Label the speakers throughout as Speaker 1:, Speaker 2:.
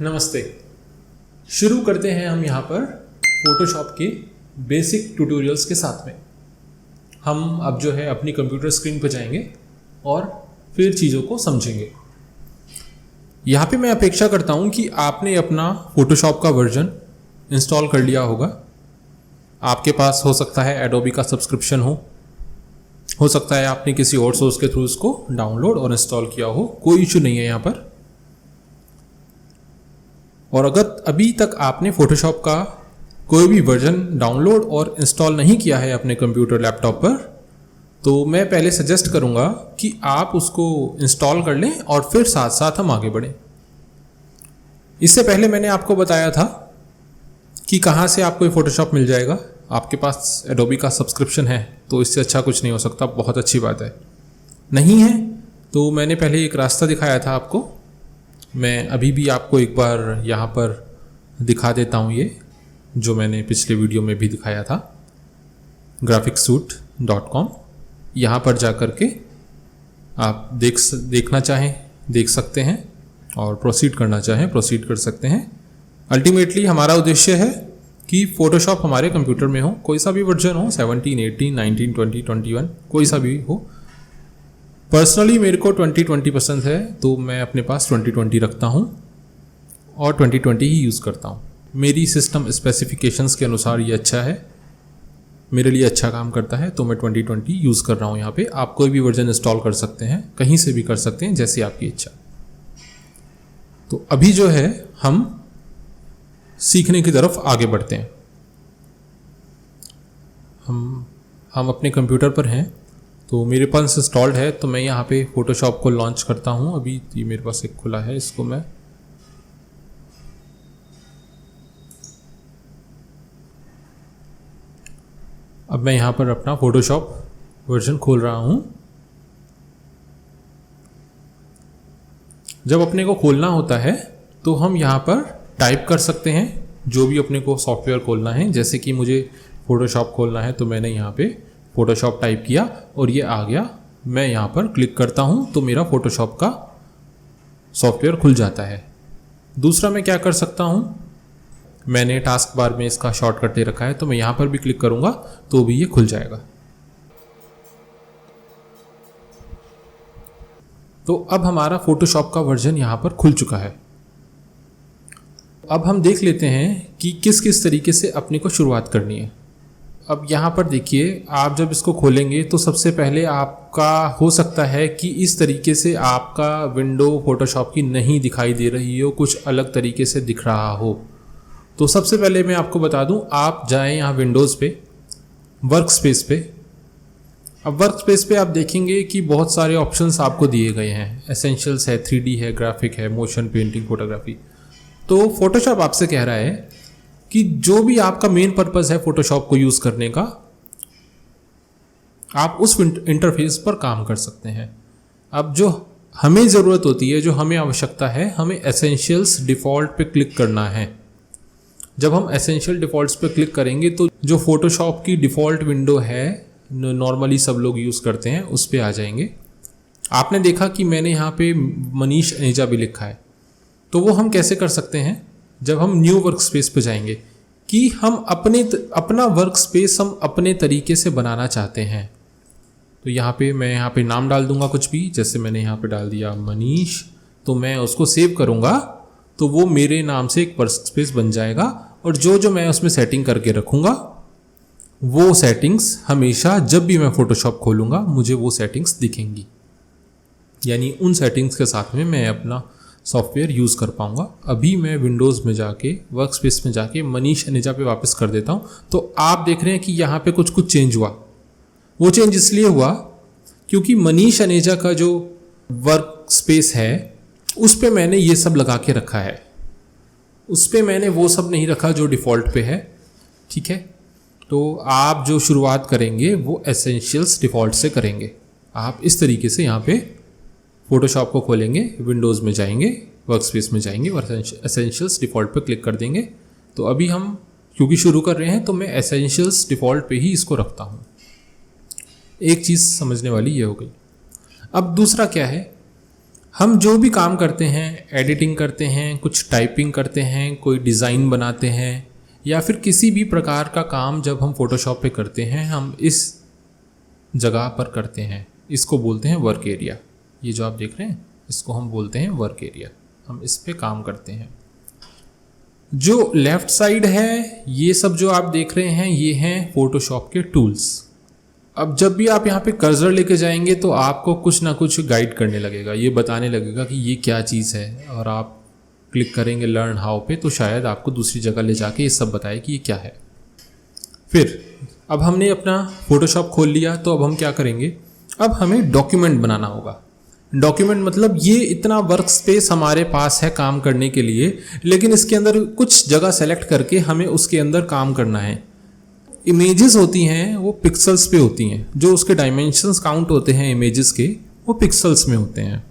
Speaker 1: नमस्ते। शुरू करते हैं हम यहाँ पर फोटोशॉप के बेसिक ट्यूटोरियल्स के साथ में। हम अब जो है अपनी कंप्यूटर स्क्रीन पर जाएंगे और फिर चीज़ों को समझेंगे। यहाँ पे मैं अपेक्षा करता हूँ कि आपने अपना फोटोशॉप का वर्जन इंस्टॉल कर लिया होगा। आपके पास हो सकता है एडोबी का सब्सक्रिप्शन हो सकता है आपने किसी और सोर्स के थ्रू उसको डाउनलोड और इंस्टॉल किया हो, कोई इशू नहीं है यहाँ पर। और अगर अभी तक आपने फोटोशॉप का कोई भी वर्जन डाउनलोड और इंस्टॉल नहीं किया है अपने कंप्यूटर लैपटॉप पर, तो मैं पहले सजेस्ट करूंगा कि आप उसको इंस्टॉल कर लें और फिर साथ साथ हम आगे बढ़ें। इससे पहले मैंने आपको बताया था कि कहाँ से आपको ये फोटोशॉप मिल जाएगा। आपके पास एडोबी का सब्सक्रिप्शन है तो इससे अच्छा कुछ नहीं हो सकता, बहुत अच्छी बात है। नहीं है तो मैंने पहले एक रास्ता दिखाया था आपको, मैं अभी भी आपको एक बार यहाँ पर दिखा देता हूँ। ये जो मैंने पिछले वीडियो में भी दिखाया था, graphicsuit.com। यहाँ पर जा कर के आप देखना चाहें देख सकते हैं और प्रोसीड करना चाहें प्रोसीड कर सकते हैं। अल्टीमेटली हमारा उद्देश्य है कि फोटोशॉप हमारे कंप्यूटर में हो, कोई सा भी वर्जन हो, 17, 18, 19, 20, 21, कोई सा भी हो। पर्सनली मेरे को 2020 पसंद है तो मैं अपने पास 2020 रखता हूँ और 2020 ही यूज़ करता हूँ। मेरी सिस्टम स्पेसिफिकेशंस के अनुसार ये अच्छा है, मेरे लिए अच्छा काम करता है, तो मैं 2020 यूज़ कर रहा हूँ। यहाँ पे आप कोई भी वर्जन इंस्टॉल कर सकते हैं, कहीं से भी कर सकते हैं, जैसी आपकी इच्छा। तो अभी जो है हम सीखने की तरफ आगे बढ़ते हैं। हम अपने कंप्यूटर पर हैं तो मेरे पास इंस्टॉल्ड है, तो मैं यहाँ पे फोटोशॉप को लॉन्च करता हूँ। अभी ये मेरे पास एक खुला है, इसको मैं यहाँ पर अपना फोटोशॉप वर्जन खोल रहा हूँ। जब अपने को खोलना होता है तो हम यहाँ पर टाइप कर सकते हैं जो भी अपने को सॉफ्टवेयर खोलना है। जैसे कि मुझे फोटोशॉप खोलना है तो मैंने यहाँ पे फोटोशॉप टाइप किया और ये आ गया। मैं यहाँ पर क्लिक करता हूँ तो मेरा फोटोशॉप का सॉफ्टवेयर खुल जाता है। दूसरा मैं क्या कर सकता हूँ, मैंने टास्क बार में इसका शॉर्टकट दे रखा है, तो मैं यहाँ पर भी क्लिक करूँगा तो भी ये खुल जाएगा। तो अब हमारा फोटोशॉप का वर्जन यहाँ पर खुल चुका है। अब हम देख लेते हैं कि किस किस तरीके से अपने को शुरुआत करनी है। अब यहाँ पर देखिए, आप जब इसको खोलेंगे तो सबसे पहले आपका हो सकता है कि इस तरीके से आपका विंडो फोटोशॉप की नहीं दिखाई दे रही हो, कुछ अलग तरीके से दिख रहा हो। तो सबसे पहले मैं आपको बता दूं, आप जाएं यहाँ विंडोज़ पे, वर्क स्पेस पे। अब वर्क स्पेस पे आप देखेंगे कि बहुत सारे ऑप्शंस आपको दिए गए हैं। एसेंशियल्स है, 3D है, ग्राफिक है, मोशन, पेंटिंग, फोटोग्राफी। तो फोटोशॉप आपसे कह रहा है कि जो भी आपका मेन पर्पस है फोटोशॉप को यूज़ करने का, आप उस इंटरफेस पर काम कर सकते हैं। अब जो हमें ज़रूरत होती है, जो हमें आवश्यकता है, हमें एसेंशियल्स डिफ़ॉल्ट पे क्लिक करना है। जब हम एसेंशियल डिफ़ॉल्ट्स पे क्लिक करेंगे तो जो फोटोशॉप की डिफ़ॉल्ट विंडो है, नॉर्मली सब लोग यूज़ करते हैं, उस पे आ जाएंगे। आपने देखा कि मैंने यहाँ पे मनीष अनेजा भी लिखा है। तो वो हम कैसे कर सकते हैं, जब हम न्यू वर्क स्पेस पे जाएंगे कि हम अपना वर्क स्पेस हम अपने तरीके से बनाना चाहते हैं। तो मैं यहाँ पे नाम डाल दूंगा कुछ भी, जैसे मैंने यहाँ पे डाल दिया मनीष। तो मैं उसको सेव करूँगा तो वो मेरे नाम से एक वर्क स्पेस बन जाएगा, और जो मैं उसमें सेटिंग करके रखूँगा वो सेटिंग्स हमेशा जब भी मैं फोटोशॉप खोलूँगा मुझे वो सेटिंग्स दिखेंगी। यानी उन सेटिंग्स के साथ में मैं अपना सॉफ्टवेयर यूज़ कर पाऊँगा। अभी मैं विंडोज़ में जाके वर्क स्पेस में जाके मनीष अनेजा पे वापस कर देता हूँ। तो आप देख रहे हैं कि यहाँ पे कुछ चेंज हुआ। वो चेंज इसलिए हुआ क्योंकि मनीष अनेजा का जो वर्क स्पेस है उस पे मैंने ये सब लगा के रखा है, उस पे मैंने वो सब नहीं रखा जो डिफ़ॉल्ट पे है। ठीक है, तो आप जो शुरुआत करेंगे वो एसेंशियल्स डिफ़ॉल्ट से करेंगे। आप इस तरीके से यहाँ पे फोटोशॉप को खोलेंगे, विंडोज़ में जाएंगे, वर्क स्पेस में जाएंगे और एसेंशियल्स डिफ़ॉल्ट पे क्लिक कर देंगे। तो अभी हम क्योंकि शुरू कर रहे हैं तो मैं एसेंशियल्स डिफ़ॉल्ट पे ही इसको रखता हूँ। एक चीज़ समझने वाली ये हो गई। अब दूसरा क्या है, हम जो भी काम करते हैं, एडिटिंग करते हैं, कुछ टाइपिंग करते हैं, कोई डिज़ाइन बनाते हैं, या फिर किसी भी प्रकार का काम जब हम फोटोशॉप पे करते हैं, हम इस जगह पर करते हैं। इसको बोलते हैं वर्क एरिया। ये जो आप देख रहे हैं इसको हम बोलते हैं वर्क एरिया। हम इस पे काम करते हैं। जो लेफ़्ट साइड है, ये सब जो आप देख रहे हैं ये हैं फोटोशॉप के टूल्स। अब जब भी आप यहाँ पे कर्सर लेके जाएंगे तो आपको कुछ ना कुछ गाइड करने लगेगा, ये बताने लगेगा कि ये क्या चीज़ है, और आप क्लिक करेंगे लर्न हाउ पे तो शायद आपको दूसरी जगह ले जाके ये सब बताए कि ये क्या है। फिर अब हमने अपना फोटोशॉप खोल लिया, तो अब हम क्या करेंगे, अब हमें डॉक्यूमेंट बनाना होगा। डॉक्यूमेंट मतलब ये इतना वर्क स्पेस हमारे पास है काम करने के लिए, लेकिन इसके अंदर कुछ जगह सेलेक्ट करके हमें उसके अंदर काम करना है। इमेजेस होती हैं वो पिक्सल्स पे होती हैं, जो उसके डायमेंशंस काउंट होते हैं इमेजेस के वो पिक्सल्स में होते हैं,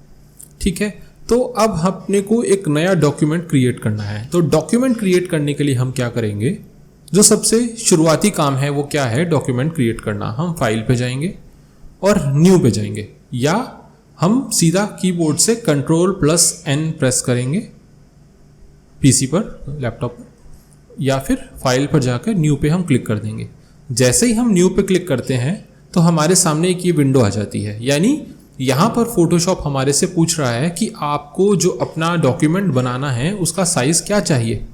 Speaker 1: ठीक है। तो अब अपने को एक नया डॉक्यूमेंट क्रिएट करना है। तो डॉक्यूमेंट क्रिएट करने के लिए हम क्या करेंगे, जो सबसे शुरुआती काम है वो क्या है, डॉक्यूमेंट क्रिएट करना। हम फाइल पे जाएंगे और न्यू पे जाएंगे, या हम सीधा कीबोर्ड से Ctrl+N प्रेस करेंगे पीसी पर, लैपटॉप पर, या फिर फाइल पर जाकर न्यू पे हम क्लिक कर देंगे। जैसे ही हम न्यू पे क्लिक करते हैं तो हमारे सामने एक ये विंडो आ जाती है, यानी यहाँ पर फोटोशॉप हमारे से पूछ रहा है कि आपको जो अपना डॉक्यूमेंट बनाना है उसका साइज़ क्या चाहिए।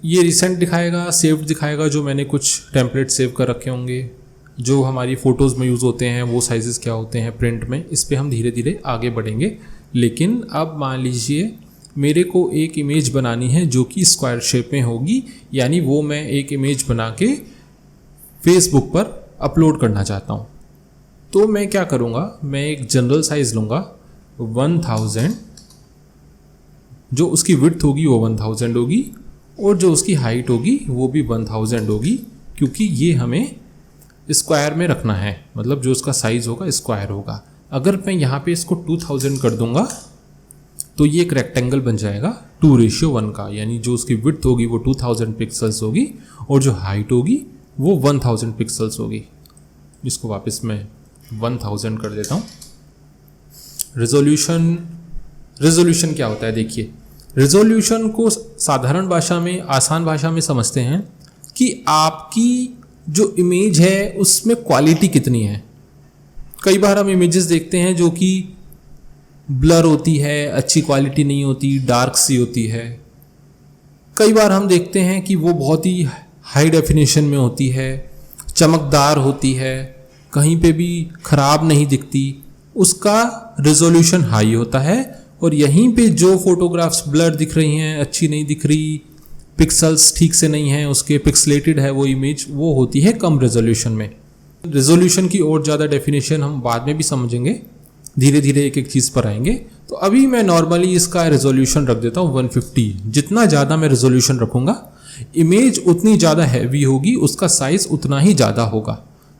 Speaker 1: ये रिसेंट दिखाएगा, सेव्ड दिखाएगा, जो मैंने कुछ टेम्पलेट सेव कर रखे होंगे, जो हमारी फ़ोटोज़ में यूज़ होते हैं वो साइजेस क्या होते हैं प्रिंट में। इस पे हम धीरे धीरे आगे बढ़ेंगे। लेकिन अब मान लीजिए मेरे को एक इमेज बनानी है जो कि स्क्वायर शेप में होगी, यानी वो मैं एक इमेज बना के फेसबुक पर अपलोड करना चाहता हूँ। तो मैं क्या करूँगा, मैं एक जनरल साइज़ लूँगा 1000, जो उसकी विड्थ होगी वो 1000 होगी, और जो उसकी हाइट होगी वो भी 1000 होगी, क्योंकि ये हमें स्क्वायर में रखना है, मतलब जो उसका साइज़ होगा स्क्वायर होगा। अगर मैं यहाँ पे इसको 2000 कर दूंगा तो ये एक रेक्टेंगल बन जाएगा 2:1 का, यानी जो उसकी विड्थ होगी वो 2000 पिक्सल्स होगी और जो हाइट होगी वो 1000 पिक्सल्स होगी। इसको वापस मैं 1000 कर देता हूँ। रेजोल्यूशन क्या होता है, देखिए रेजोल्यूशन को साधारण भाषा में, आसान भाषा में समझते हैं कि आपकी जो इमेज है उसमें क्वालिटी कितनी है। कई बार हम इमेजेस देखते हैं जो कि ब्लर होती है, अच्छी क्वालिटी नहीं होती, डार्क सी होती है। कई बार हम देखते हैं कि वो बहुत ही हाई डेफिनेशन में होती है, चमकदार होती है, कहीं पे भी ख़राब नहीं दिखती, उसका रेजोल्यूशन हाई होता है। और यहीं पे जो फोटोग्राफ्स ब्लर दिख रही हैं, अच्छी नहीं दिख रही, पिक्सल्स ठीक से नहीं है, उसके पिक्सलेटेड है वो इमेज, वो होती है कम रेजोल्यूशन में। रेजोल्यूशन की और ज़्यादा डेफिनेशन हम बाद में भी समझेंगे, धीरे धीरे एक एक चीज़ पर आएंगे। तो अभी मैं नॉर्मली इसका रेजोल्यूशन रख देता हूँ 150। जितना ज़्यादा मैं रेजोल्यूशन रखूँगा इमेज उतनी ज़्यादा हैवी होगी, उसका साइज़ उतना ही ज़्यादा होगा।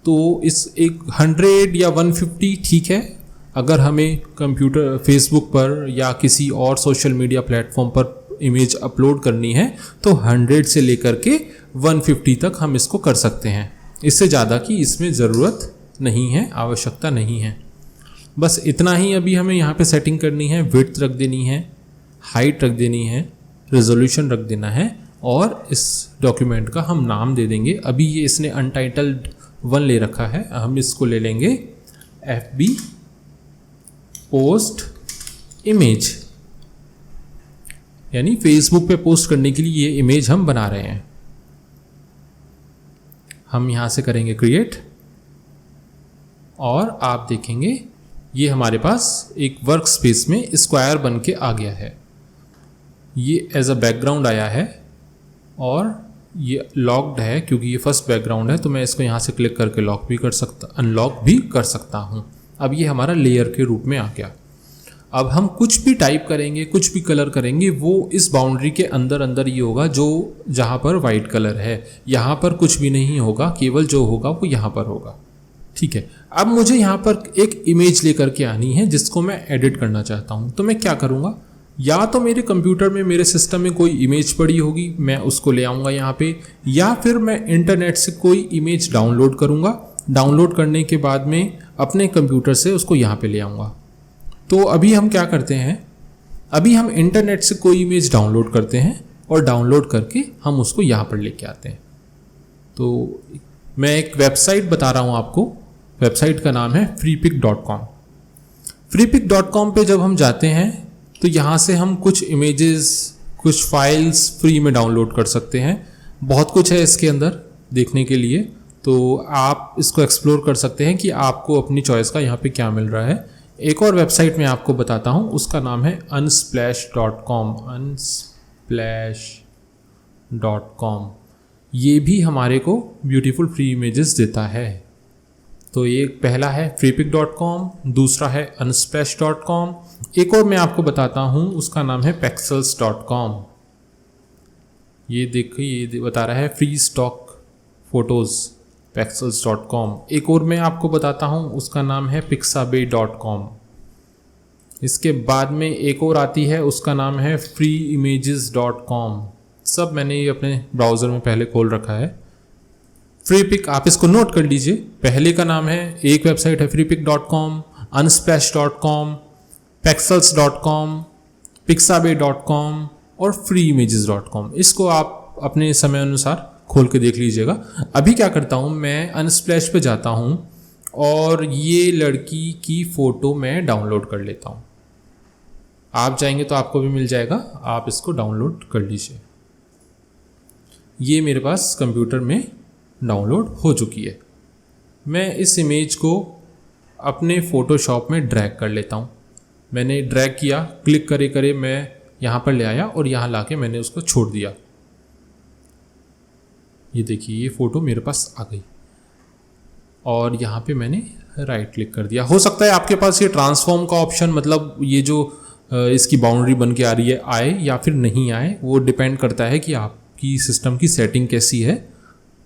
Speaker 1: तो इस एक 100 या 150 ठीक है। अगर हमें कंप्यूटर, फेसबुक पर या किसी और सोशल मीडिया प्लेटफॉर्म पर इमेज अपलोड करनी है तो 100 से लेकर के 150 तक हम इसको कर सकते हैं। इससे ज़्यादा की इसमें ज़रूरत नहीं है, आवश्यकता नहीं है। बस इतना ही अभी हमें यहाँ पे सेटिंग करनी है। विड्थ रख देनी है, हाइट रख देनी है, रेजोल्यूशन रख देना है, और इस डॉक्यूमेंट का हम नाम दे देंगे। अभी ये इसने अनटाइटल्ड 1 ले रखा है, हम इसको ले लेंगे FB पोस्ट इमेज, यानी फेसबुक पे पोस्ट करने के लिए ये इमेज हम बना रहे हैं। हम यहाँ से करेंगे क्रिएट, और आप देखेंगे ये हमारे पास एक वर्क स्पेस में स्क्वायर बन के आ गया है। ये एज अ बैकग्राउंड आया है और ये लॉक्ड है क्योंकि ये फर्स्ट बैकग्राउंड है, तो मैं इसको यहाँ से क्लिक करके लॉक भी कर सकता, अनलॉक भी कर सकता हूँ। अब ये हमारा लेयर के रूप में आ गया। अब हम कुछ भी टाइप करेंगे, कुछ भी कलर करेंगे, वो इस बाउंड्री के अंदर अंदर ही होगा, जो जहाँ पर वाइट कलर है। यहाँ पर कुछ भी नहीं होगा, केवल जो होगा वो यहाँ पर होगा। ठीक है। अब मुझे यहाँ पर एक इमेज लेकर के आनी है जिसको मैं एडिट करना चाहता हूँ। तो मैं क्या करूँगा, या तो मेरे कंप्यूटर में, मेरे सिस्टम में कोई इमेज पड़ी होगी, मैं उसको ले आऊँगा यहाँ पे, या फिर मैं इंटरनेट से कोई इमेज डाउनलोड करूँगा डाउनलोड करने के बाद में अपने कंप्यूटर से उसको यहाँ पे ले आऊँगा। तो अभी हम क्या करते हैं, अभी हम इंटरनेट से कोई इमेज डाउनलोड करते हैं और डाउनलोड करके हम उसको यहाँ पर लेके आते हैं। तो मैं एक वेबसाइट बता रहा हूँ आपको, वेबसाइट का नाम है freepik.com। freepik.com पे जब हम जाते हैं तो यहाँ से हम कुछ इमेजेस, कुछ फाइल्स फ्री में डाउनलोड कर सकते हैं। बहुत कुछ है इसके अंदर देखने के लिए, तो आप इसको एक्सप्लोर कर सकते हैं कि आपको अपनी चॉइस का यहाँ पे क्या मिल रहा है। एक और वेबसाइट मैं आपको बताता हूँ, उसका नाम है unsplash.com। unsplash.com ये भी हमारे को ब्यूटीफुल फ्री इमेजेस देता है। तो ये पहला है freepik.com, दूसरा है unsplash.com। एक और मैं आपको बताता हूँ, उसका नाम है pexels.com। ये देखिए, ये बता रहा है फ्री स्टॉक फोटोज़, pexels.com। एक और मैं आपको बताता हूँ, उसका नाम है pixabay.com। इसके बाद में एक और आती है, उसका नाम है freeimages.com। सब मैंने ये अपने ब्राउज़र में पहले खोल रखा है। freepik, आप इसको नोट कर लीजिए। पहले का नाम है, एक वेबसाइट है freepik.com, unsplash.com, pexels.com, pixabay.com और freeimages.com। इसको आप अपने समय अनुसार खोल के देख लीजिएगा। अभी क्या करता हूँ, मैं अनस्प्लैश पे जाता हूँ और ये लड़की की फ़ोटो मैं डाउनलोड कर लेता हूँ। आप जाएंगे तो आपको भी मिल जाएगा, आप इसको डाउनलोड कर लीजिए। ये मेरे पास कंप्यूटर में डाउनलोड हो चुकी है। मैं इस इमेज को अपने फ़ोटोशॉप में ड्रैग कर लेता हूँ। मैंने ड्रैग किया, क्लिक करे करे मैं यहाँ पर ले आया और यहाँ लाके मैंने उसको छोड़ दिया। ये देखिए, ये फ़ोटो मेरे पास आ गई और यहाँ पे मैंने राइट क्लिक कर दिया। हो सकता है आपके पास ये ट्रांसफॉर्म का ऑप्शन, मतलब ये जो इसकी बाउंड्री बन के आ रही है, आए या फिर नहीं आए, वो डिपेंड करता है कि आपकी सिस्टम की सेटिंग कैसी है।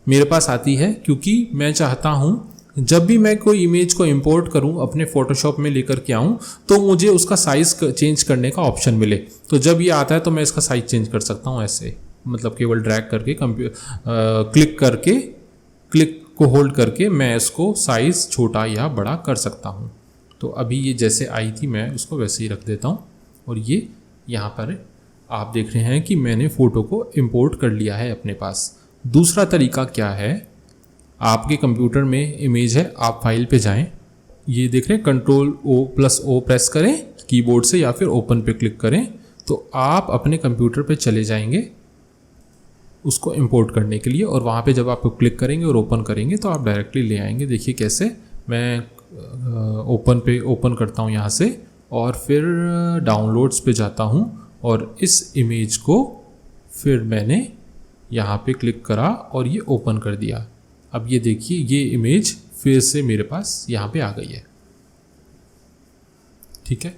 Speaker 1: मेरे पास आती है क्योंकि मैं चाहता हूँ जब भी मैं कोई इमेज को इंपोर्ट करूँ, अपने फ़ोटोशॉप में लेकर के आऊँ, तो मुझे उसका साइज़ चेंज करने का ऑप्शन मिले। तो जब ये आता है तो मैं इसका साइज़ चेंज कर सकता हूँ ऐसे, मतलब केवल ड्रैग करके क्लिक करके, क्लिक को होल्ड करके मैं इसको साइज़ छोटा या बड़ा कर सकता हूँ। तो अभी ये जैसे आई थी मैं उसको वैसे ही रख देता हूँ और ये यहाँ पर आप देख रहे हैं कि मैंने फ़ोटो को इंपोर्ट कर लिया है अपने पास। दूसरा तरीका क्या है, आपके कंप्यूटर में इमेज है, आप फाइल पे जाएं, ये देख रहे हैं Ctrl+O प्रेस करें कीबोर्ड से या फिर ओपन पे क्लिक करें, तो आप अपने कंप्यूटर पे चले जाएंगे उसको इंपोर्ट करने के लिए, और वहाँ पे जब आप क्लिक करेंगे और ओपन करेंगे तो आप डायरेक्टली ले आएंगे। देखिए कैसे, मैं ओपन करता हूँ यहाँ से और फिर डाउनलोड्स पे जाता हूँ और इस इमेज को फिर मैंने यहाँ पे क्लिक करा और ये ओपन कर दिया। अब ये देखिए, ये इमेज फिर से मेरे पास यहाँ पे आ गई है। ठीक है,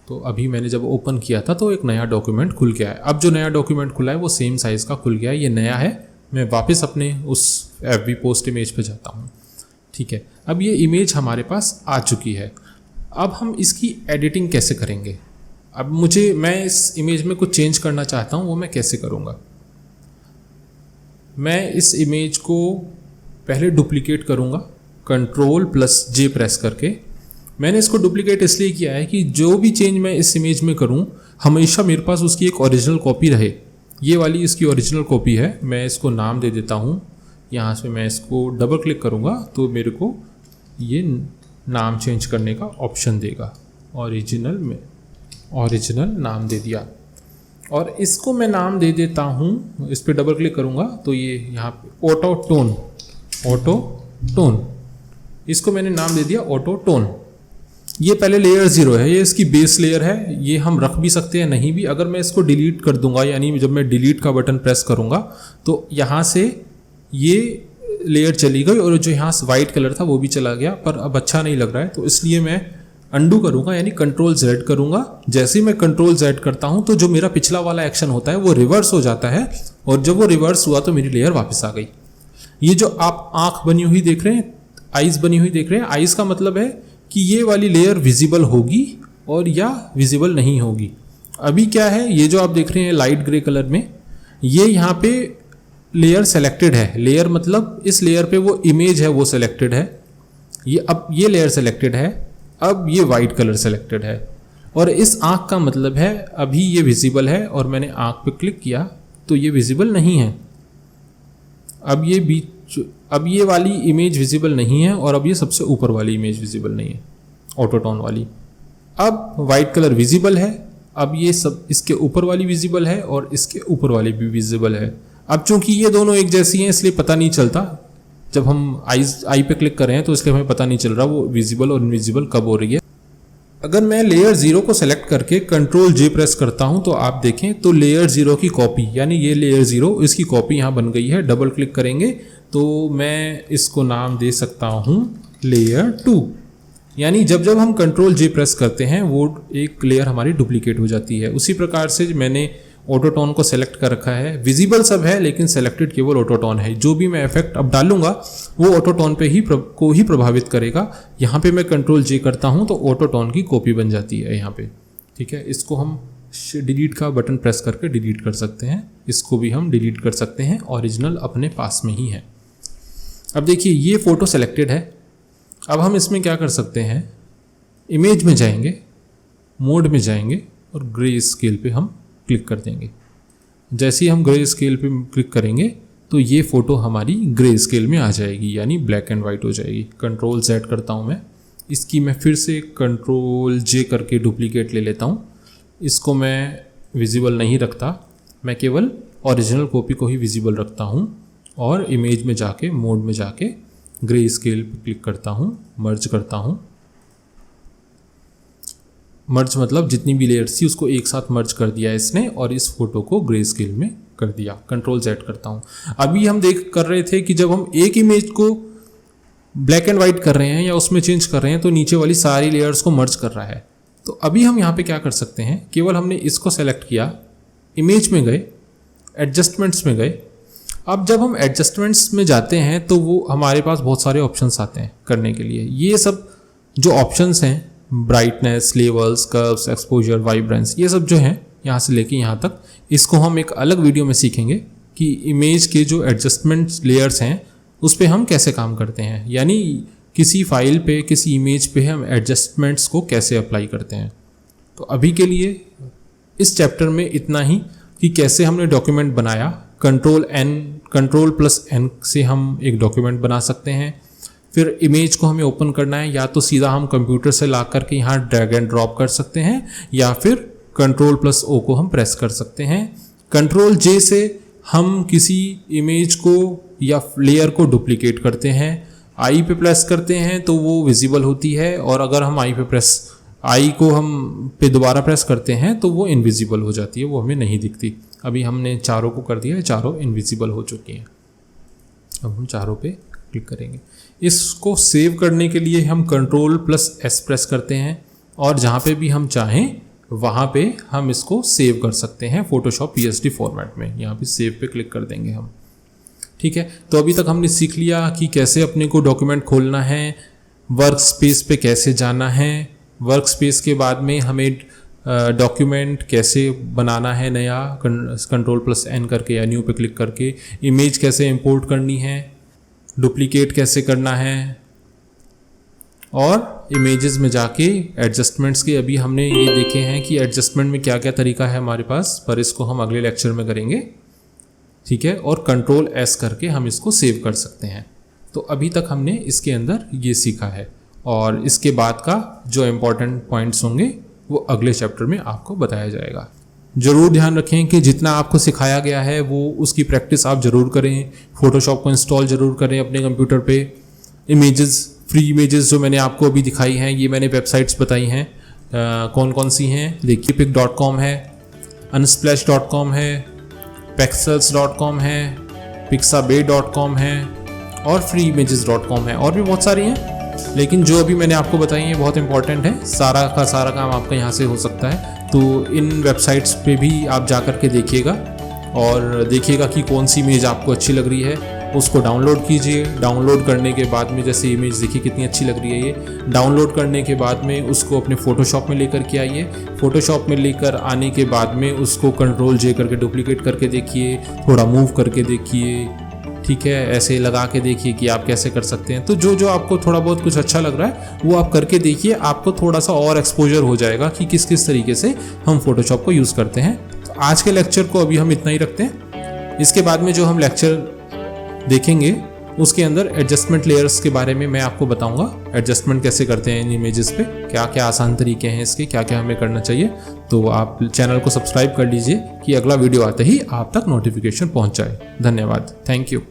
Speaker 1: तो अभी मैंने जब ओपन किया था तो एक नया डॉक्यूमेंट खुल गया है। अब जो नया डॉक्यूमेंट खुला है वो सेम साइज़ का खुल गया है, ये नया है। मैं वापस अपने उस FB पोस्ट इमेज पे जाता हूँ। ठीक है, अब ये इमेज हमारे पास आ चुकी है। अब हम इसकी एडिटिंग कैसे करेंगे? अब मैं इस इमेज में कुछ चेंज करना चाहता हूँ, वो मैं कैसे करूँगा? मैं इस इमेज को पहले डुप्लीकेट करूँगा Ctrl+J प्रेस करके। मैंने इसको डुप्लीकेट इसलिए किया है कि जो भी चेंज मैं इस इमेज में करूँ हमेशा मेरे पास उसकी एक ओरिजिनल कॉपी रहे। ये वाली इसकी ओरिजिनल कॉपी है। मैं इसको नाम दे देता हूँ। यहाँ से मैं इसको डबल क्लिक करूँगा तो मेरे को ये नाम चेंज करने का ऑप्शन देगा। ओरिजिनल में ओरिजिनल नाम दे दिया और इसको मैं नाम दे देता हूँ। इस पर डबल क्लिक करूँगा तो ये यहाँ पे ऑटो टोन, इसको मैंने नाम दे दिया ऑटो टोन। ये पहले लेयर 0 है, ये इसकी बेस लेयर है। ये हम रख भी सकते हैं, नहीं भी। अगर मैं इसको डिलीट कर दूंगा, यानी जब मैं डिलीट का बटन प्रेस करूंगा तो यहाँ से ये लेयर चली गई और जो यहाँ वाइट कलर था वो भी चला गया, पर अब अच्छा नहीं लग रहा है। तो इसलिए मैं अंडू करूँगा, यानी Ctrl+Z करूँगा। जैसे ही मैं Ctrl+Z करता हूँ तो जो मेरा पिछला वाला एक्शन होता है वो रिवर्स हो जाता है, और जब वो रिवर्स हुआ तो मेरी लेयर वापस आ गई। ये जो आप आँख बनी हुई देख रहे हैं, आइज़ बनी हुई देख रहे हैं, आइज़ का मतलब है कि ये वाली लेयर विजिबल होगी और या विजिबल नहीं होगी। अभी क्या है, ये जो आप देख रहे हैं लाइट ग्रे कलर में, ये यहाँ पे लेयर सेलेक्टेड है। लेयर मतलब इस लेयर पे वो इमेज है वो सेलेक्टेड है। अब ये लेयर सेलेक्टेड है, अब ये वाइट कलर सेलेक्टेड है, और इस आँख का मतलब है अभी ये विजिबल है और मैंने आँख पे क्लिक किया तो ये विजिबल नहीं है। अब ये वाली इमेज विजिबल नहीं है और अब ये सबसे ऊपर वाली इमेज विजिबल नहीं है, ऑटोटोन वाली। अब वाइट कलर विजिबल है, अब ये सब इसके ऊपर वाली विजिबल है और इसके ऊपर वाली भी विजिबल है। अब चूंकि ये दोनों एक जैसी हैं इसलिए पता नहीं चलता, जब हम आई पे क्लिक कर रहे हैं तो इसलिए हमें पता नहीं चल रहा वो विजिबल और इनविजिबल कब हो रही है। अगर मैं लेयर 0 को सेलेक्ट करके कंट्रोल J प्रेस करता हूं तो आप देखें तो लेयर 0 की कॉपी, यानी ये लेयर 0, इसकी कॉपी यहाँ बन गई है। डबल क्लिक करेंगे तो मैं इसको नाम दे सकता हूँ लेयर 2, यानी जब जब हम कंट्रोल J प्रेस करते हैं वो एक लेयर हमारी डुप्लीकेट हो जाती है। उसी प्रकार से मैंने ऑटोटोन को सेलेक्ट कर रखा है, विजिबल सब है लेकिन सेलेक्टेड केवल ऑटोटोन है। जो भी मैं इफेक्ट अब डालूंगा वो ऑटोटोन पे ही को ही प्रभावित करेगा। यहाँ पे मैं कंट्रोल J करता हूँ तो ऑटोटोन की कॉपी बन जाती है यहाँ पे, ठीक है। इसको हम डिलीट का बटन प्रेस करके डिलीट कर सकते हैं, इसको भी हम डिलीट कर सकते हैं, ओरिजिनल अपने पास में ही है। अब देखिए ये फ़ोटो सेलेक्टेड है। अब हम इसमें क्या कर सकते हैं, इमेज में जाएंगे, मोड में जाएंगे और ग्रे स्केल पे हम क्लिक कर देंगे। जैसे ही हम ग्रे स्केल पे क्लिक करेंगे तो ये फ़ोटो हमारी ग्रे स्केल में आ जाएगी, यानी ब्लैक एंड वाइट हो जाएगी। कंट्रोल Z करता हूँ मैं, इसकी मैं फिर से कंट्रोल J करके डुप्लीकेट ले लेता हूँ। इसको मैं विजिबल नहीं रखता, मैं केवल ओरिजिनल कॉपी को ही विजिबल रखता हूँ और इमेज में जाके मोड में जाके ग्रे स्केल पे क्लिक करता हूँ, मर्ज करता हूँ। मर्ज मतलब जितनी भी लेयर्स थी उसको एक साथ मर्ज कर दिया इसने और इस फोटो को ग्रे स्केल में कर दिया। कंट्रोल Z करता हूँ। अभी हम कर रहे थे कि जब हम एक इमेज को ब्लैक एंड वाइट कर रहे हैं या उसमें चेंज कर रहे हैं तो नीचे वाली सारी लेयर्स को मर्ज कर रहा है। तो अभी हम यहाँ पे क्या कर सकते हैं, केवल हमने इसको सेलेक्ट किया, इमेज में गए, एडजस्टमेंट्स में गए। अब जब हम एडजस्टमेंट्स में जाते हैं तो वो हमारे पास बहुत सारे ऑप्शंस आते हैं करने के लिए। ये सब जो ऑप्शंस हैं, brightness, levels, curves, exposure, vibrance, ये सब जो हैं यहाँ से लेके यहाँ तक, इसको हम एक अलग वीडियो में सीखेंगे कि इमेज के जो एडजस्टमेंट लेयर्स हैं उस पर हम कैसे काम करते हैं, यानी किसी फाइल पे, किसी इमेज पे हम एडजस्टमेंट्स को कैसे अप्लाई करते हैं। तो अभी के लिए इस चैप्टर में इतना ही कि कैसे हमने डॉक्यूमेंट बनाया। कंट्रोल+N से हम एक डॉक्यूमेंट बना सकते हैं। फिर इमेज को हमें ओपन करना है, या तो सीधा हम कंप्यूटर से ला करके यहाँ ड्रैग एंड ड्रॉप कर सकते हैं या फिर कंट्रोल+O को हम प्रेस कर सकते हैं। कंट्रोल J से हम किसी इमेज को या लेयर को डुप्लीकेट करते हैं। आई पे प्रेस करते हैं तो वो विजिबल होती है, और अगर हम आई को हम पे दोबारा प्रेस करते हैं तो वो इनविजिबल हो जाती है, वो हमें नहीं दिखती। अभी हमने चारों को कर दिया है, चारों इनविजिबल हो चुकी हैं। अब हम चारों पे क्लिक करेंगे। इसको सेव करने के लिए हम कंट्रोल+S प्रेस करते हैं और जहाँ पे भी हम चाहें वहाँ पे हम इसको सेव कर सकते हैं फोटोशॉप PSD फॉर्मेट में। यहाँ पे सेव पे क्लिक कर देंगे हम, ठीक है। तो अभी तक हमने सीख लिया कि कैसे अपने को डॉक्यूमेंट खोलना है, वर्क स्पेस पे कैसे जाना है, वर्क स्पेस के बाद में हमें डॉक्यूमेंट कैसे बनाना है नया, कंट्रोल+N करके या न्यू पे क्लिक करके, इमेज कैसे इंपोर्ट करनी है, डुप्लीकेट कैसे करना है, और इमेजेस में जाके एडजस्टमेंट्स के अभी हमने ये देखे हैं कि एडजस्टमेंट में क्या क्या तरीका है हमारे पास, पर इसको हम अगले लेक्चर में करेंगे, ठीक है। और कंट्रोल+S करके हम इसको सेव कर सकते हैं। तो अभी तक हमने इसके अंदर ये सीखा है, और इसके बाद का जो इम्पोर्टेंट पॉइंट्स होंगे वो अगले चैप्टर में आपको बताया जाएगा। ज़रूर ध्यान रखें कि जितना आपको सिखाया गया है वो उसकी प्रैक्टिस आप ज़रूर करें। फोटोशॉप को इंस्टॉल ज़रूर करें अपने कंप्यूटर पे। इमेजेस, फ्री इमेजेस जो मैंने आपको अभी दिखाई हैं, ये मैंने वेबसाइट्स बताई हैं, कौन कौन सी हैं, देखिए pic.com है, unsplash.com है, pexels.com है, pixabay.com है और freeimages.com है, और भी बहुत सारी हैं, लेकिन जो अभी मैंने आपको बताई है बहुत इंपॉर्टेंट है। सारा का सारा काम आपका यहाँ से हो सकता है। तो इन वेबसाइट्स पे भी आप जा कर के देखिएगा और देखिएगा कि कौन सी इमेज आपको अच्छी लग रही है, उसको डाउनलोड कीजिए। डाउनलोड करने के बाद में, जैसे इमेज देखिए कितनी अच्छी लग रही है, ये डाउनलोड करने के बाद में उसको अपने फ़ोटोशॉप में लेकर के आइए। फ़ोटोशॉप में लेकर आने के बाद में उसको कंट्रोल J करके डुप्लीकेट करके देखिए, थोड़ा मूव करके देखिए, ठीक है, ऐसे लगा के देखिए कि आप कैसे कर सकते हैं। तो जो जो आपको थोड़ा बहुत कुछ अच्छा लग रहा है वो आप करके देखिए, आपको थोड़ा सा और एक्सपोजर हो जाएगा कि किस किस तरीके से हम फोटोशॉप को यूज़ करते हैं। तो आज के लेक्चर को अभी हम इतना ही रखते हैं। इसके बाद में जो हम लेक्चर देखेंगे उसके अंदर एडजस्टमेंट लेयर्स के बारे में मैं आपको बताऊंगा, एडजस्टमेंट कैसे करते हैं इन इमेजेस पे, क्या क्या आसान तरीके हैं इसके, क्या क्या हमें करना चाहिए। तो आप चैनल को सब्सक्राइब कर लीजिए कि अगला वीडियो आते ही आप तक नोटिफिकेशन पहुंच जाए। धन्यवाद, थैंक यू।